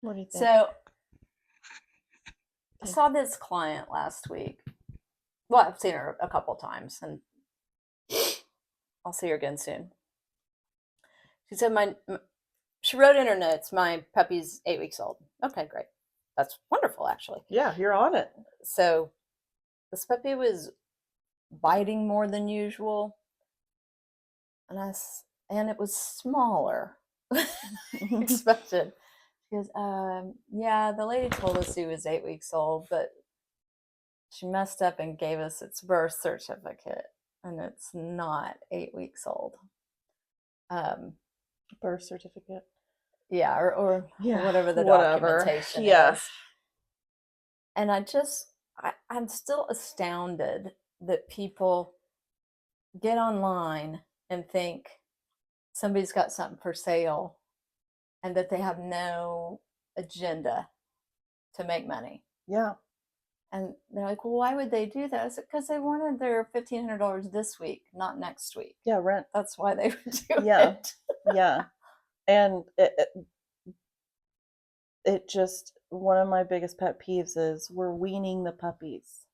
What do you think? So I saw this client last week. Well, I've seen her a couple times, and I'll see her again soon. She said, she wrote in her notes, my puppy's 8 weeks old. Okay, great. That's wonderful, actually. Yeah, you're on it. So this puppy was biting more than usual, and it was smaller than expected. She goes, yeah, the lady told us he was 8 weeks old, but she messed up and gave us its birth certificate, and it's not 8 weeks old. Birth certificate. Yeah, or Yeah, whatever the whatever. documentation Yeah. is. And I'm still astounded that people get online and think somebody's got something for sale and that they have no agenda to make money. Yeah. And they're like, well, why would they do that? I said, because they wanted their $1,500 this week, not next week. Yeah, rent. That's why they would do Yeah. it. Yeah. And it just, one of my biggest pet peeves is we're weaning the puppies.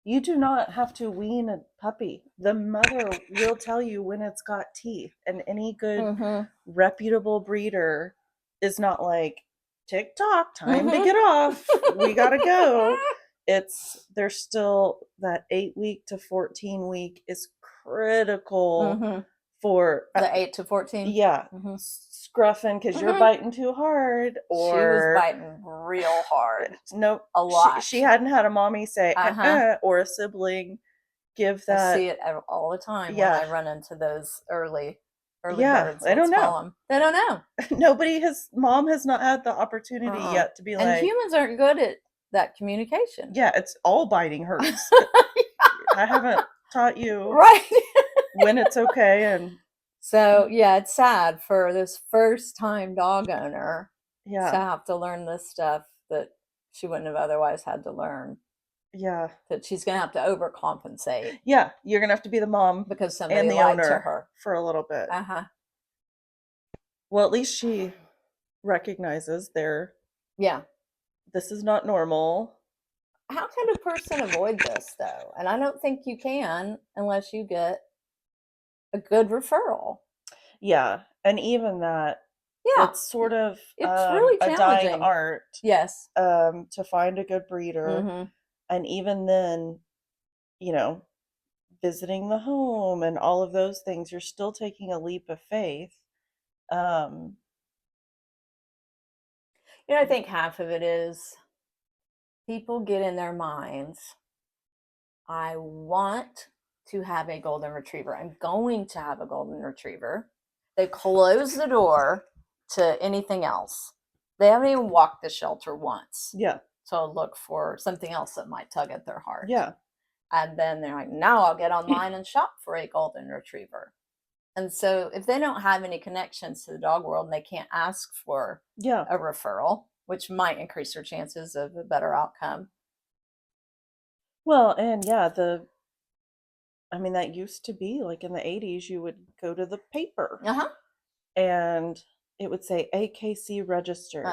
You do not have to wean a puppy. The mother will tell you when it's got teeth, and any good reputable breeder is not like, tick tock, time to get off. We gotta go. There's still that 8 week to 14 week is critical for the 8 to 14. Yeah, scruffing because you're biting too hard, or she was biting real hard. Nope, a lot. She hadn't had a mommy say or a sibling give that. I see it all the time when I run into those early birds. They don't know. They don't know. Mom has not had the opportunity yet to be like. And humans aren't good at that communication. Yeah, it's all biting hurts. I haven't taught you right when it's okay. And so yeah, it's sad for this first time dog owner to have to learn this stuff that she wouldn't have otherwise had to learn. Yeah, that she's gonna have to overcompensate. Yeah, you're gonna have to be the mom because somebody and the lied owner to her for a little bit. Well, at least she recognizes this is not normal. How can a person avoid this though? And I don't think you can unless you get a good referral. Yeah, and even that, it's sort of really a dying art. Yes. To find a good breeder, and even then, visiting the home and all of those things, you're still taking a leap of faith. I think half of it is people get in their minds, I want to have a golden retriever. I'm going to have a golden retriever. They close the door to anything else. They haven't even walked the shelter once. Yeah. To look for something else that might tug at their heart. Yeah. And then they're like, now I'll get online and shop for a golden retriever. And so if they don't have any connections to the dog world and they can't ask for a referral, which might increase their chances of a better outcome. Well, and that used to be like in the 80s, you would go to the paper and it would say AKC registered.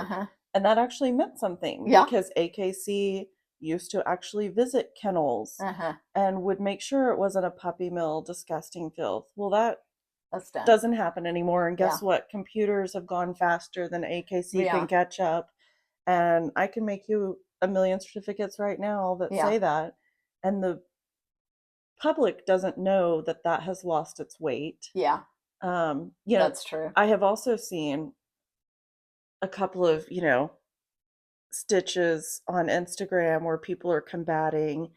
And that actually meant something because AKC used to actually visit kennels and would make sure it wasn't a puppy mill, disgusting filth. Well, that's done. Doesn't happen anymore. And guess what? Computers have gone faster than AKC can catch up. And I can make you a million certificates right now that say that. And the public doesn't know that has lost its weight. Yeah. That's true. I have also seen a couple of, stitches on Instagram where people are combating,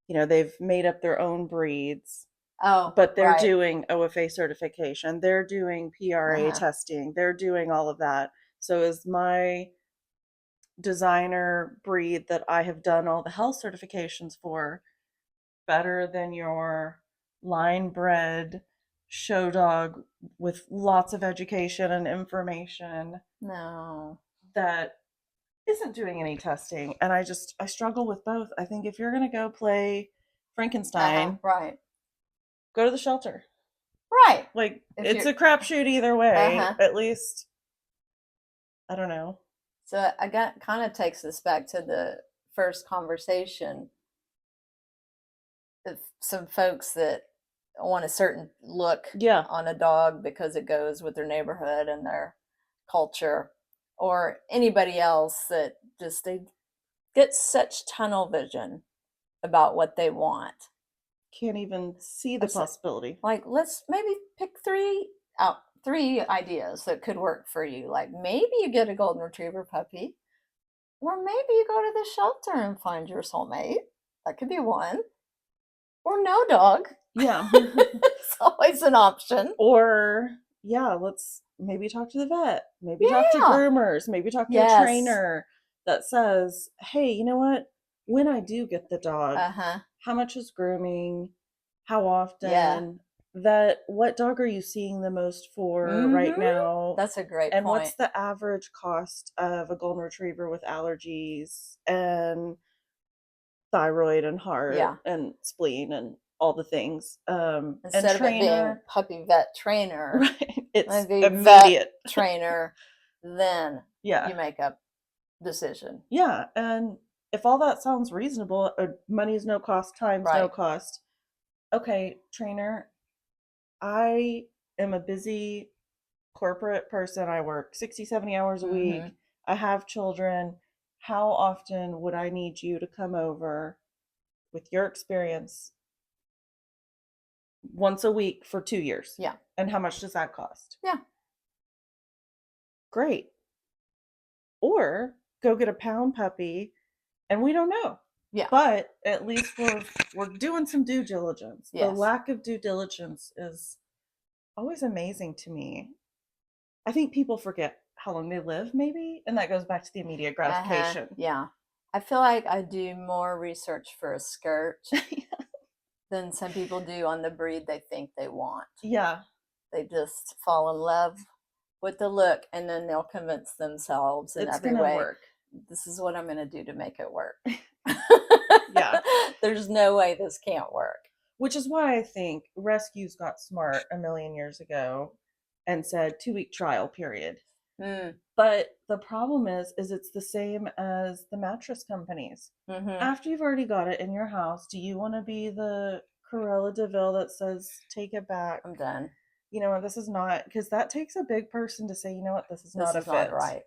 they've made up their own breeds. But they're doing OFA certification. They're doing PRA testing. They're doing all of that. So is my designer breed that I have done all the health certifications for better than your line bred show dog with lots of education and information? No. That isn't doing any testing. And I struggle with both. I think if you're going to go play Frankenstein, go to the shelter. Right. Like, it's a crapshoot either way. At least, I don't know. So I got kind of takes us back to the first conversation of some folks that want a certain look Yeah. on a dog because it goes with their neighborhood and their culture, or anybody else that just they get such tunnel vision about what they want. Can't even see the possibility. Like, let's maybe pick three ideas that could work for you. Like, maybe you get a golden retriever puppy, or maybe you go to the shelter and find your soulmate. That could be one. Or no dog. Yeah. It's always an option. Or, yeah, let's maybe talk to the vet, maybe talk to groomers, maybe talk to a trainer that says, hey, you know what? When I do get the dog, how much is grooming? How often? That what dog are you seeing the most for right now? That's a great and point. What's the average cost of a golden retriever with allergies and thyroid and heart and spleen and all the things? Instead and of it being puppy vet trainer, right? It's immediate vet trainer. Then you make a decision. Yeah, and if all that sounds reasonable, money is no cost, time's no cost. Okay, trainer, I am a busy corporate person. I work 60, 70 hours a week. I have children. How often would I need you to come over with your experience once a week for 2 years? Yeah. And how much does that cost? Yeah. Great. Or go get a pound puppy and we don't know. Yeah. But at least we're doing some due diligence. Yes. The lack of due diligence is always amazing to me. I think people forget how long they live, maybe, and that goes back to the immediate gratification. Yeah. I feel like I do more research for a skirt than some people do on the breed they think they want. Yeah. They just fall in love with the look, and then they'll convince themselves in every way, work. This is what I'm going to do to make it work. Yeah. There's no way this can't work. Which is why I think rescues got smart a million years ago and said 2-week trial period. But the problem is it's the same as the mattress companies. After you've already got it in your house, do you want to be the Cruella de Vil that says, take it back? I'm done. You know what, this is not, because that takes a big person to say, you know what, this is not a fit. Not right.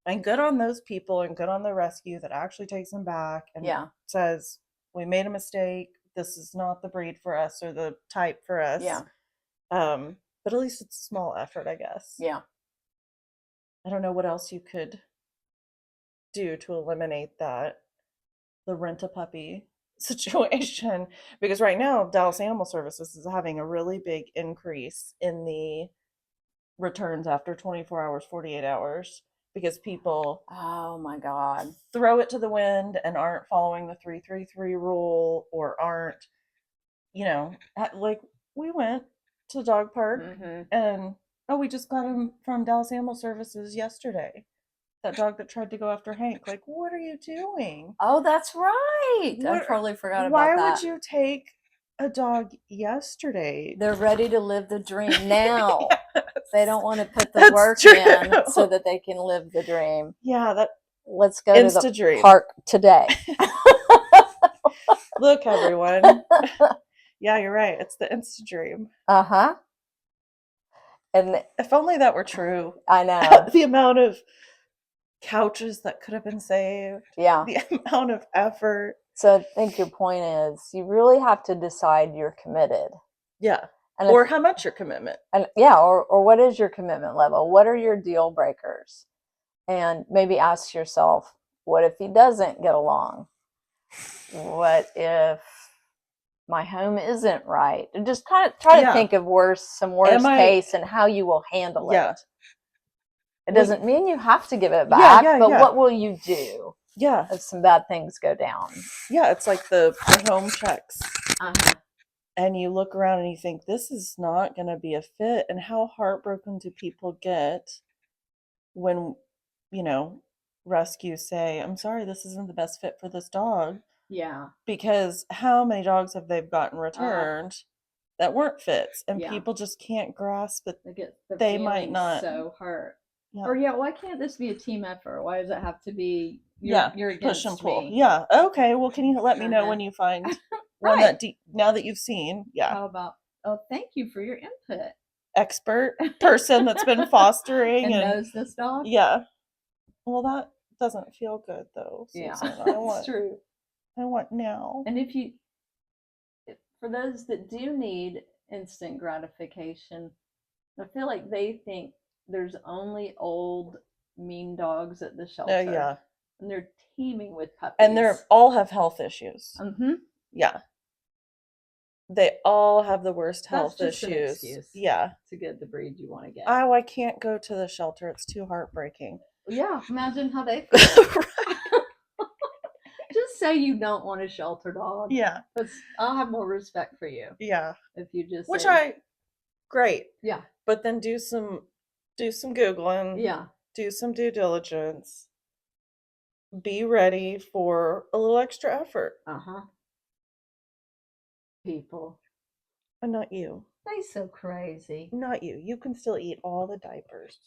And good on those people and good on the rescue that actually takes them back and says, we made a mistake. This is not the breed for us or the type for us. Yeah. But at least it's a small effort, I guess. Yeah. I don't know what else you could do to eliminate that, the rent a puppy situation, because right now Dallas Animal Services is having a really big increase in the returns after 24 hours, 48 hours, because people, oh my God, throw it to the wind and aren't following the 333 rule, or aren't, like we went to the dog park and we just got him from Dallas Animal Services yesterday. That dog that tried to go after Hank. Like, what are you doing? Oh, that's right. I totally forgot about that. Why would you take a dog yesterday? They're ready to live the dream now. Yes. They don't want to put the work in so that they can live the dream. Yeah, let's go to the park today. Look, everyone. Yeah, you're right. It's the Insta dream. And if only that were true. I know. The amount of couches that could have been saved. Yeah. The amount of effort. So I think your point is you really have to decide you're committed. Yeah. Or how much your commitment. And yeah, or what is your commitment level? What are your deal breakers? And maybe ask yourself, what if he doesn't get along? What if my home isn't right? And just try to think of some worst case and how you will handle it. It doesn't mean you have to give it back, but what will you do? Yeah. If some bad things go down. Yeah, it's like the home checks. And you look around and you think, this is not going to be a fit. And how heartbroken do people get when, rescues say, I'm sorry, this isn't the best fit for this dog. Yeah. Because how many dogs have they gotten returned that weren't fits? And people just can't grasp that they might not. So hurt. Yeah. Or yeah, why can't this be a team effort? Why does it have to be Yeah, you're push and against pull. me? Yeah. Okay. Well, can you let me know Uh-huh. when you find one Right. that now that you've seen? Yeah. How about, oh, thank you for your input. Expert person that's been fostering And and knows this dog? yeah. Well, that doesn't feel good though, Yeah, Susan. that's true. I want now. And for those that do need instant gratification, I feel like they think there's only old, mean dogs at the shelter. Yeah. And they're teeming with puppies. And they're all have health issues. Mm-hmm. Yeah. They all have the worst health That's just an issues. excuse. Yeah. To get the breed you want to get. Oh, I can't go to the shelter. It's too heartbreaking. Yeah, imagine how they feel. Just say you don't want a shelter dog. Yeah. I'll have more respect for you. Yeah. If you just great. Yeah. But then do some Googling. Yeah. Do some due diligence. Be ready for a little extra effort. Uh-huh. People. And not you. They so crazy. Not you. You can still eat all the diapers.